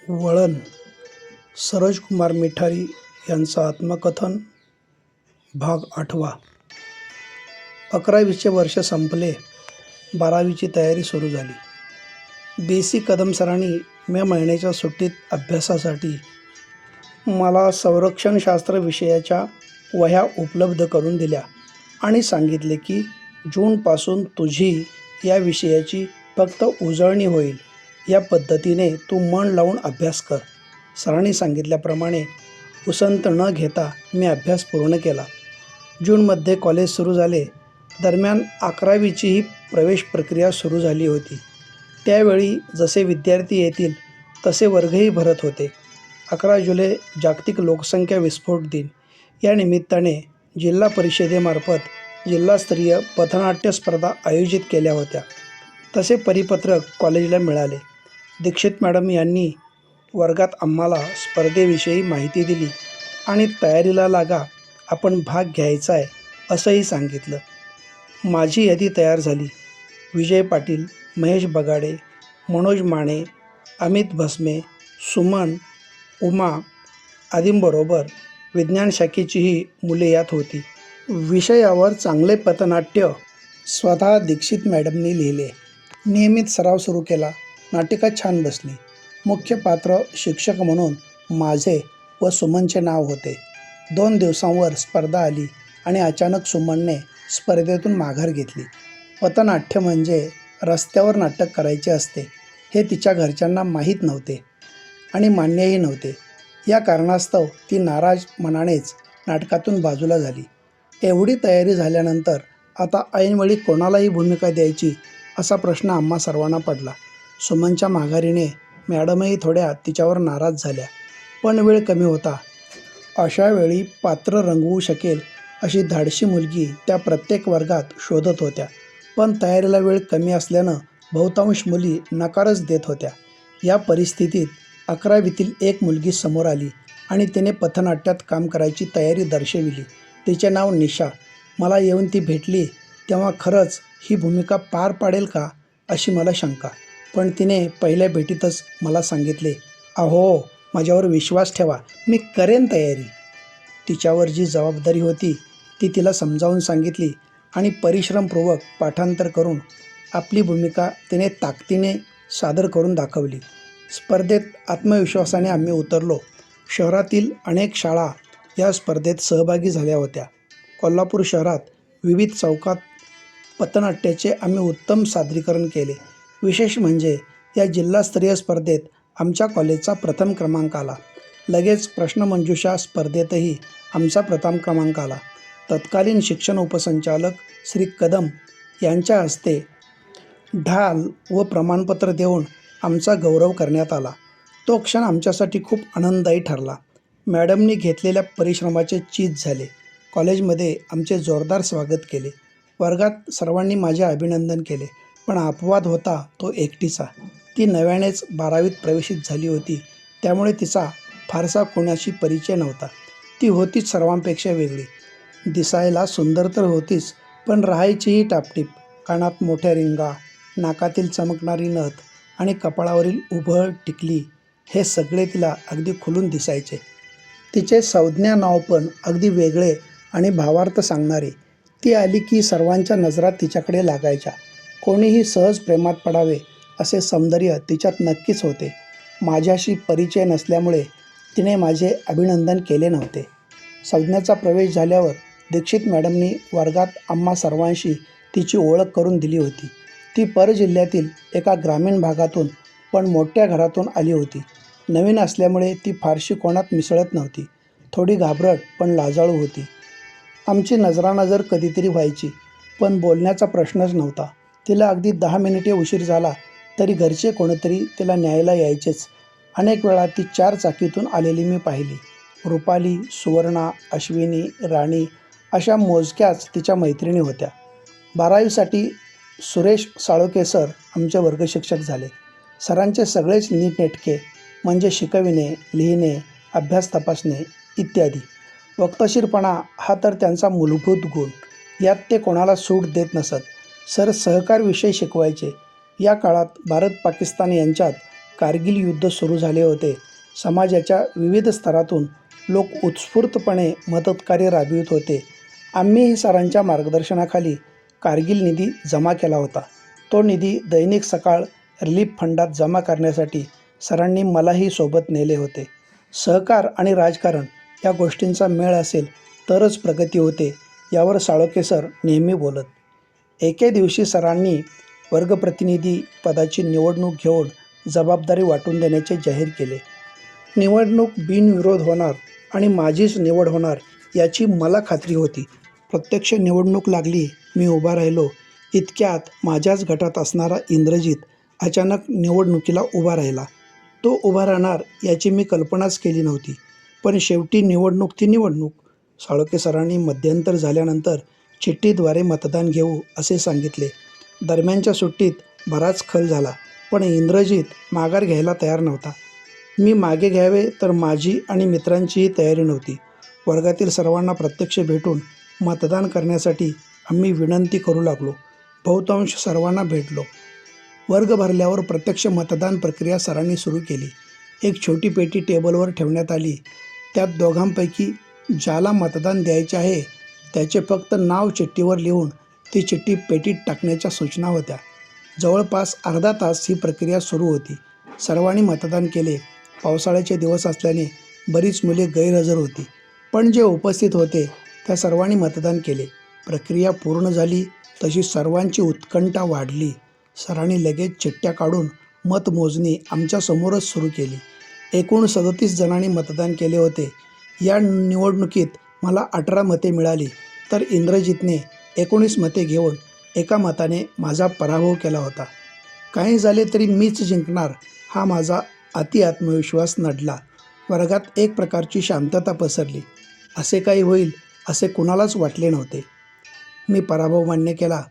वळण सरोजकुमार मिठारी यांचं आत्मकथन भाग 8. 11वीचे वर्ष संपले, 12वीची तयारी सुरू झाली. BC कदम सरांनी मे महिन्याच्या सुट्टीत अभ्यासासाठी मला संरक्षणशास्त्र विषयाच्या वह्या उपलब्ध करून दिल्या आणि सांगितले की जूनपासून तुझी या विषयाची फक्त उजळणी होईल. या पद्धतीने तू मन लावून अभ्यास कर. सरांनी सांगितल्याप्रमाणे उसंत न घेता मी अभ्यास पूर्ण केला. जूनमध्ये कॉलेज सुरू झाले. दरम्यान 11वीचीही प्रवेश प्रक्रिया सुरू झाली होती. त्यावेळी जसे विद्यार्थी येतील तसे वर्गही भरत होते. 11 जुलै जागतिक लोकसंख्या विस्फोट दिन. या निमित्ताने जिल्हा परिषदेमार्फत जिल्हास्तरीय पथनाट्य स्पर्धा आयोजित केल्या होत्या. तसे परिपत्रक कॉलेजला मिळाले. दीक्षित मॅडम यांनी वर्गात आम्हाला स्पर्धेविषयी माहिती दिली आणि तयारीला लागा, आपण भाग घ्यायचा आहे असंही सांगितलं. माझी यादी तयार झाली. विजय पाटील, महेश बगाडे, मनोज माने, अमित भस्मे, सुमन, उमा आदींबरोबर विज्ञान शाखेचीही मुले यात होती. विषयावर चांगले पथनाट्य स्वतः दीक्षित मॅडमनी लिहिले. नियमित सराव सुरू केला. नाटिका छान बसली. मुख्य पात्र शिक्षक म्हणून माझे व सुमनचे नाव होते. 2 दिवसांवर स्पर्धा आली आणि अचानक सुमनने स्पर्धेतून माघार घेतली. पथनाट्य म्हणजे रस्त्यावर नाटक करायचे असते हे तिच्या घरच्यांना माहीत नव्हते आणि मान्यही नव्हते. या कारणास्तव ती नाराज मनानेच नाटकातून बाजूला झाली. एवढी तयारी झाल्यानंतर आता ऐनवेळी कोणालाही भूमिका द्यायची असा प्रश्न आम्हा सर्वांना पडला. सुमनच्या माघारीने मॅडमही थोड्या तिच्यावर नाराज झाल्या. पण वेळ कमी होता. अशा वेळी पात्र रंगवू शकेल अशी धाडशी मुलगी त्या प्रत्येक वर्गात शोधत होत्या. पण तयारीला वेळ कमी असल्यानं बहुतांश मुली नकारच देत होत्या. या परिस्थितीत 11वीतील एक मुलगी समोर आली आणि तिने पथनाट्यात काम करायची तयारी दर्शविली. तिचे नाव निशा. मला येऊन ती भेटली तेव्हा खरंच ही भूमिका पार पाडेल का अशी मला शंका. पण तिने पहिल्या भेटीतच मला सांगितले, अहो, माझ्यावर विश्वास ठेवा, मी करेन तयारी. तिच्यावर जी जबाबदारी होती ती तिला समजावून सांगितली आणि परिश्रमपूर्वक पाठांतर करून आपली भूमिका तिने ताकदीने सादर करून दाखवली. स्पर्धेत आत्मविश्वासाने आम्ही उतरलो. शहरातील अनेक शाळा या स्पर्धेत सहभागी झाल्या होत्या. कोल्हापूर शहरात विविध चौकात पथनाट्याचे आम्ही उत्तम सादरीकरण केले. विशेष म्हणजे या जिल्हास्तरीय स्पर्धेत आमच्या कॉलेजचा प्रथम क्रमांक आला. लगेच प्रश्नमंजुषा स्पर्धेतही आमचा प्रथम क्रमांक आला. तत्कालीन शिक्षण उपसंचालक श्री कदम यांच्या हस्ते ढाल व प्रमाणपत्र देऊन आमचा गौरव करण्यात आला. तो क्षण आमच्यासाठी खूप आनंददायी ठरला. मॅडमनी घेतलेल्या परिश्रमाचे चीज झाले. कॉलेजमध्ये आमचे जोरदार स्वागत केले. वर्गात सर्वांनी माझे अभिनंदन केले. पण अपवाद होता तो एकटीचा. ती नव्यानेच 12वीत प्रवेशित झाली होती. त्यामुळे तिचा फारसा कोणाशी परिचय नव्हता. ती होतीच सर्वांपेक्षा वेगळी. दिसायला सुंदर तर होतीच, पण राहायचीही टापटीप. कानात मोठ्या रिंगा, नाकातील चमकणारी नथ आणि कपाळावरील उभळ टिकली हे सगळे तिला अगदी खुलून दिसायचे. तिचे संज्ञा नाव पण अगदी वेगळे आणि भावार्थ सांगणारे. ती आली की सर्वांच्या नजरा तिच्याकडे लागायच्या. कोणीही सहज प्रेमात पडावे असे सौंदर्य तिच्यात नक्कीच होते. माझ्याशी परिचय नसल्यामुळे तिने माझे अभिनंदन केले नव्हते. संज्ञाचा प्रवेश झाल्यावर दीक्षित मॅडमनी वर्गात आम्हा सर्वांशी तिची ओळख करून दिली होती. ती परजिल्ह्यातील एका ग्रामीण भागातून पण मोठ्या घरातून आली होती. नवीन असल्यामुळे ती फारशी कोणात मिसळत नव्हती. थोडी घाबरट पण लाजाळू होती. आमची नजरानजर कधीतरी व्हायची, पण बोलण्याचा प्रश्नच नव्हता. तिला अगदी 10 मिनिटे उशीर झाला तरी घरचे कोणीतरी तिला न्यायला यायचेच. अनेक वेळा ती 4 चाकीतून आलेली मी पाहिली. रुपाली, सुवर्णा, अश्विनी, राणी अशा मोजक्याच तिच्या मैत्रिणी होत्या. 12वीसाठी सुरेश साळोखे सर आमचे वर्गशिक्षक झाले. सरांचे सगळेच नीटनेटके, म्हणजे शिकविणे, लिहिणे, अभ्यास तपासणे इत्यादी. वक्तशीरपणा हा तर त्यांचा मूलभूत गुण. यात ते कोणाला सूट देत नसत. सर सहकार विषय शिकवायचे. या काळात भारत पाकिस्तान यांच्यात कारगिल युद्ध सुरू झाले होते. समाजाच्या विविध स्तरातून लोक उत्स्फूर्तपणे मदतकार्य राबवित होते. आम्हीही सरांच्या मार्गदर्शनाखाली कारगिल निधी जमा केला होता. तो निधी दैनिक सकाळ रिलीफ फंडात जमा करण्यासाठी सरांनी मलाही सोबत नेले होते. सहकार आणि राजकारण या गोष्टींचा मेळ असेल तरच प्रगती होते, यावर साळोखे सर नेहमी बोलत. एके दिवशी सरांनी वर्गप्रतिनिधी पदाची निवडणूक घेऊन जबाबदारी वाटून देण्याचे जाहीर केले. निवडणूक बिनविरोध होणार आणि माझीच निवड होणार याची मला खात्री होती. प्रत्यक्ष निवडणूक लागली. मी उभा राहिलो. इतक्यात माझ्याच गटात असणारा इंद्रजित अचानक निवडणुकीला उभा राहिला. तो उभा राहणार याची मी कल्पनाच केली नव्हती. पण शेवटी निवडणूक ती निवडणूक. साळोखे सरांनी मध्यंतर झाल्यानंतर चिठ्ठीद्वारे मतदान घेऊ असे सांगितले. दरम्यानच्या सुट्टीत बराच खल झाला, पण इंद्रजित माघार घ्यायला तयार नव्हता. मी मागे घ्यावे तर माझी आणि मित्रांचीही तयारी नव्हती. वर्गातील सर्वांना प्रत्यक्ष भेटून मतदान करण्यासाठी आम्ही विनंती करू लागलो. बहुतांश सर्वांना भेटलो. वर्ग भरल्यावर प्रत्यक्ष मतदान प्रक्रिया सरांनी सुरू केली. एक छोटी पेटी टेबलवर ठेवण्यात आली. त्यात दोघांपैकी ज्याला मतदान द्यायचे आहे त्याचे फक्त नाव चिठ्ठीवर लिहून ती चिठ्ठी पेटीत टाकण्याच्या सूचना होत्या. जवळपास अर्धा तास ही प्रक्रिया सुरू होती. सर्वांनी मतदान केले. पावसाळ्याचे दिवस असल्याने बरीच मुले गैरहजर होती, पण जे उपस्थित होते त्या सर्वांनी मतदान केले. प्रक्रिया पूर्ण झाली तशी सर्वांची उत्कंठा वाढली. सरांनी लगेच चिठ्ठ्या काढून मतमोजणी आमच्यासमोरच सुरू केली. एकूण 37 जणांनी मतदान केले होते. या निवडणुकीत मला 18 मते मिळाली, तर इंद्रजितने 19 मते घेऊन एका मताने माझा पराभव केला होता. काही झाले तरी मीच जिंकणार हा माझा अति आत्मविश्वास नडला. वर्गात एक प्रकारची शांतता पसरली. असे काही होईल असे कुणालाच वाटले नव्हते. मी पराभव मान्य केला,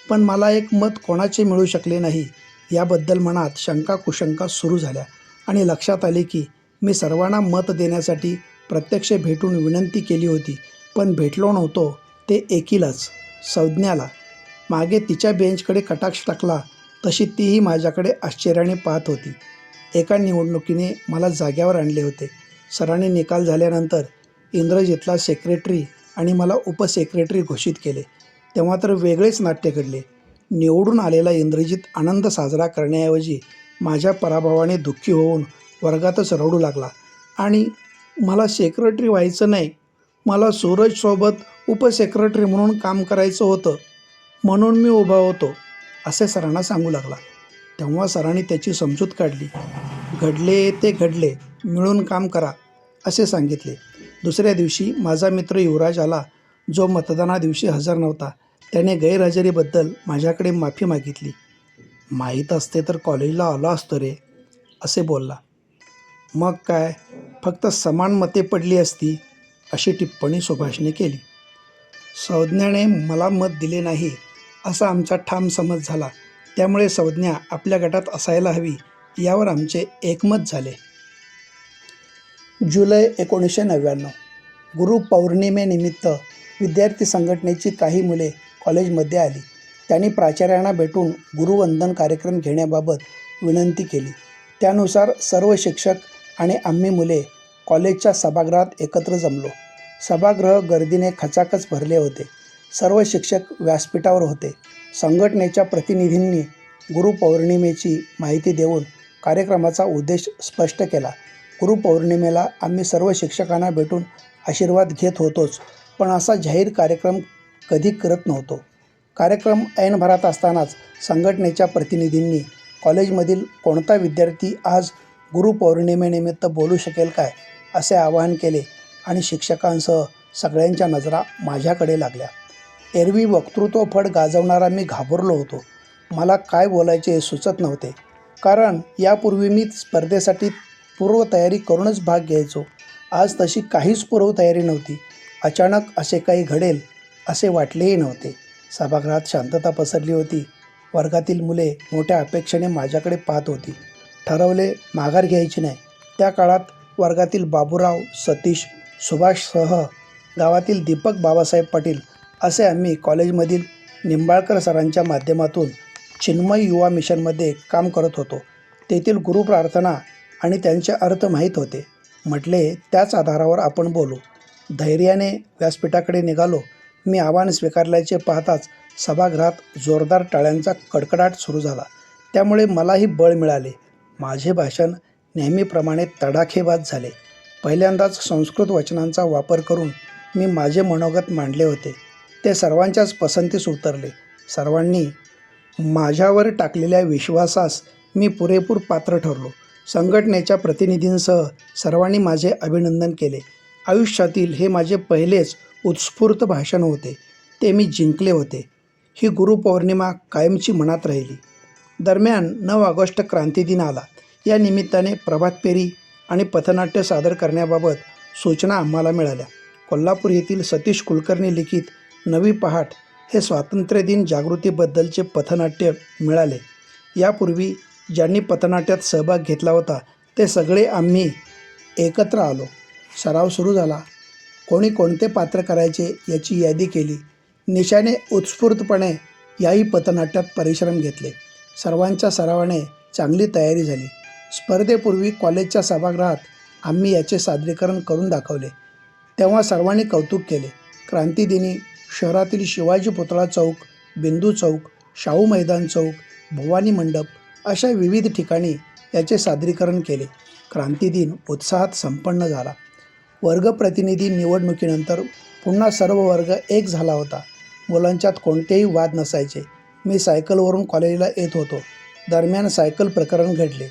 पण मला एक मत कोणाचे मिळू शकले नाही याबद्दल मनात शंका कुशंका सुरू झाल्या आणि लक्षात आले की मी सर्वांना मत देण्यासाठी प्रत्यक्ष भेटून विनंती केली होती, पण भेटलो नव्हतो ते एकीलाच, संज्ञाला. मागे तिच्या बेंचकडे कटाक्ष टाकला तशी तीही माझ्याकडे आश्चर्याने पाहत होती. एका निवडणुकीने मला जाग्यावर आणले होते. सरांनी निकाल झाल्यानंतर इंद्रजितला सेक्रेटरी आणि मला उपसेक्रेटरी घोषित केले. तेव्हा तर वेगळेच नाट्य घडले. निवडून आलेला इंद्रजित आनंद साजरा करण्याऐवजी माझ्या पराभवाने दुःखी होऊन वर्गातच रडू लागला आणि मला सेक्रेटरी व्हायचं नाही, मला सूरजसोबत उपसेक्रेटरी म्हणून काम करायचं होतं, म्हणून मी उभा होतो, असे सरांना सांगू लागला. तेव्हा सरांनी त्याची समजूत काढली. घडले ते घडले, मिळून काम करा असे सांगितले. दुसऱ्या दिवशी माझा मित्र युवराज आला, जो मतदानादिवशी हजर नव्हता. त्याने गैरहजेरीबद्दल माझ्याकडे माफी मागितली. माहीत असते तर कॉलेजला आलो असतो रे, असे बोलला. मग काय, फक्त समान मते पडली असती, अशी टिप्पणी सुभाषने केली. संज्ञाने मला मत दिले नाही असा आमचा ठाम समज झाला. त्यामुळे संज्ञा आपल्या गटात असायला हवी यावर आमचे एकमत झाले. जुलै 1999. गुरुपौर्णिमेनिमित्त विद्यार्थी संघटनेची काही मुले कॉलेजमध्ये आली. त्यांनी प्राचार्यांना भेटून गुरुवंदन कार्यक्रम घेण्याबाबत विनंती केली. त्यानुसार सर्व शिक्षक आणि आम्ही मुले कॉलेजच्या सभागृहात एकत्र जमलो. सभागृह गर्दीने खचाखच भरले होते. सर्व शिक्षक व्यासपीठावर होते. संघटनेच्या प्रतिनिधींनी गुरुपौर्णिमेची माहिती देऊन कार्यक्रमाचा उद्देश स्पष्ट केला. गुरुपौर्णिमेला आम्ही सर्व शिक्षकांना भेटून आशीर्वाद घेत होतोच, पण असा जाहीर कार्यक्रम कधी करत नव्हतो. कार्यक्रम ऐन भरात असतानाच संघटनेच्या प्रतिनिधींनी कॉलेजमधील कोणता विद्यार्थी आज गुरुपौर्णिमेनिमित्त बोलू शकेल काय असे आवाहन केले आणि शिक्षकांसह सगळ्यांच्या नजरा माझ्याकडे लागल्या. एरवी वक्तृत्व फड गाजवणारा मी घाबरलो होतो. मला काय बोलायचे हे सुचत नव्हते, कारण यापूर्वी मी स्पर्धेसाठी पूर्वतयारी करूनच भाग घ्यायचो. आज तशी काहीच पूर्वतयारी नव्हती. अचानक असे काही घडेल असे वाटलेही नव्हते. सभागृहात शांतता पसरली होती. वर्गातील मुले मोठ्या अपेक्षेने माझ्याकडे पाहत होती. ठरवले माघार घ्यायची नाही. त्या काळात वर्गातील बाबूराव, सतीश, सुभाषसह गावातील दीपक बाबासाहेब पाटील असे आम्ही कॉलेजमधील निंबाळकर सरांच्या माध्यमातून चिन्मय युवा मिशनमध्ये काम करत होतो. तेथील गुरुप्रार्थना आणि त्यांचे अर्थ माहीत होते. म्हटले, त्याच आधारावर आपण बोलू. धैर्याने व्यासपीठाकडे निघालो. मी आव्हान स्वीकारल्याचे पाहताच सभागृहात जोरदार टाळ्यांचा कडकडाट सुरू झाला. त्यामुळे मलाही बळ मिळाले. माझे भाषण नेहमीप्रमाणे तडाखेबाज झाले. पहिल्यांदाच संस्कृत वचनांचा वापर करून मी माझे मनोगत मांडले होते. ते सर्वांच्याच पसंतीस उतरले. सर्वांनी माझ्यावर टाकलेल्या विश्वासास मी पुरेपूर पात्र ठरलो. संघटनेच्या प्रतिनिधींसह सर्वांनी माझे अभिनंदन केले. आयुष्यातील हे माझे पहिलेच उत्स्फूर्त भाषण होते. ते मी जिंकले होते. ही गुरुपौर्णिमा कायमची मनात राहिली. दरम्यान 9 ऑगस्ट क्रांतिदिन आला. या निमित्ताने प्रभातफेरी आणि पथनाट्य सादर करण्याबाबत सूचना आम्हाला मिळाल्या. कोल्हापूर येथील सतीश कुलकर्णी लिखित नवी पहाट हे स्वातंत्र्यदिन जागृतीबद्दलचे पथनाट्य मिळाले. यापूर्वी ज्यांनी पथनाट्यात सहभाग घेतला होता ते सगळे आम्ही एकत्र आलो. सराव सुरू झाला. कोणी कोणते पात्र करायचे याची यादी केली. निशाने उत्स्फूर्तपणे याही पथनाट्यात परिश्रम घेतले. सर्वांच्या सरावाने चांगली तयारी झाली. स्पर्धेपूर्वी कॉलेजच्या सभागृहात आम्ही याचे सादरीकरण करून दाखवले. तेव्हा सर्वांनी कौतुक केले. क्रांतिदिनी शहरातील शिवाजी पुतळा चौक, बिंदू चौक, शाहू मैदान चौक, भवानी मंडप अशा विविध ठिकाणी याचे सादरीकरण केले. क्रांतिदिन उत्साहात संपन्न झाला. वर्गप्रतिनिधी निवडणुकीनंतर पुन्हा सर्व वर्ग एक झाला होता. मुलांच्यात कोणतेही वाद नसायचे. मी सायकलवरून कॉलेजला येत होतो. दरम्यान सायकल प्रकरण घडले.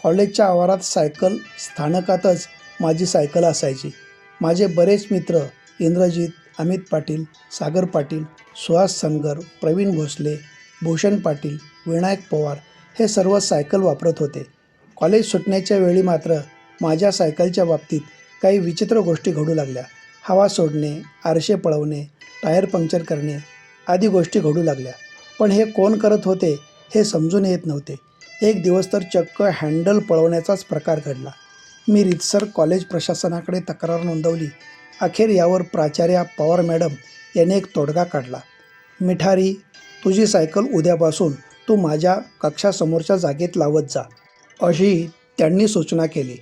कॉलेजच्या आवारात सायकल स्थानकातच माझी सायकल असायची. माझे बरेच मित्र इंद्रजित, अमित पाटील, सागर पाटील, सुहास सनगर, प्रवीण भोसले, भूषण पाटील, विनायक पवार हे सर्व सायकल वापरत होते. कॉलेज सुटण्याच्या वेळी मात्र माझ्या सायकलच्या बाबतीत काही विचित्र गोष्टी घडू लागल्या. हवा सोडणे, आरशे पळवणे, टायर पंक्चर करणे आदी गोष्टी घडू लागल्या. पण हे कोण करत होते हे समजून येत नव्हते. एक दिवस तर चक्क हँडल पळवण्याचाच प्रकार घडला. मी रीतसर कॉलेज प्रशासनाकडे तक्रार नोंदवली. अखेर यावर प्राचार्या पवार मॅडम यांनी एक तोडगा काढला. मिठारी, तुझी सायकल उद्यापासून तू माझ्या कक्षासमोरच्या जागेत लावत जा, अशी त्यांनी सूचना केली.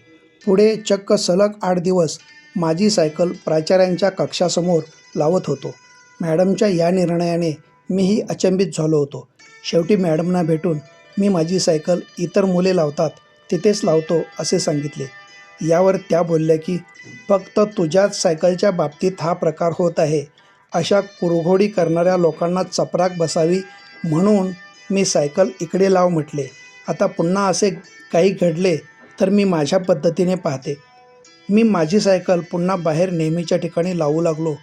पुढे चक्क सलग 8 दिवस माझी सायकल प्राचार्यांच्या कक्षासमोर लावत होतो. मॅडमच्या या निर्णयाने मीही अचंबित झालो होतो. शेवटी मॅडमना भेटून मी माझी सायकल इतर मुले लावतात तिथेच लावतो असे सांगितले. यावर त्या बोलल्या की फक्त तुझ्याच सायकलच्या बाबतीत हा प्रकार होत आहे. अशा कुरघोडी करणाऱ्या लोकांना चपराक बसावी म्हणून मी सायकल इकडे लाव म्हटले. आता पुन्हा असे काही घडले तर मी माझ्या पद्धतीने पाहते. मी माझी सायकल पुन्हा बाहेर नेहमीच्या ठिकाणी लावू लागलो.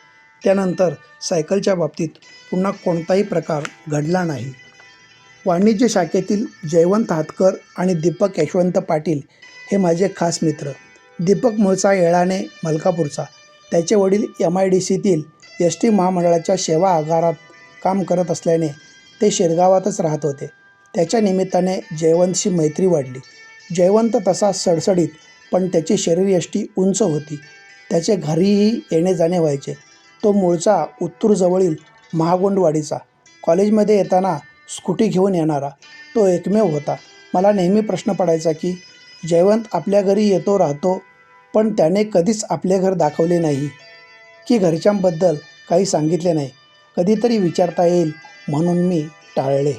त्यानंतर सायकलच्या बाबतीत पुन्हा कोणताही प्रकार घडला नाही. वाणिज्य शाखेतील जयवंत हातकर आणि दीपक यशवंत पाटील हे माझे खास मित्र. दीपक मूळचा येळाणे मलकापूरचा. त्याचे वडील MIDCतील ST महामंडळाच्या सेवा आगारात काम करत असल्याने ते शिरगावातच राहत होते. त्याच्या निमित्ताने जयवंतशी मैत्री वाढली. जयवंत तसा सडसडीत पण त्याची शरीरयष्टी उंच होती. त्याचे घरीही येणे जाणे व्हायचे. तो मूळचा उत्तूरजवळील महागोंडवाडीचा. कॉलेजमध्ये येताना स्कूटी घेऊन येणारा तो एकमेव होता. मला नेहमी प्रश्न पडायचा की जयवंत आपल्या घरी येतो राहतो पण त्याने कधीच आपले घर दाखवले नाही की घरच्यांबद्दल काही सांगितले नाही. कधीतरी विचारता येईल म्हणून मी टाळले.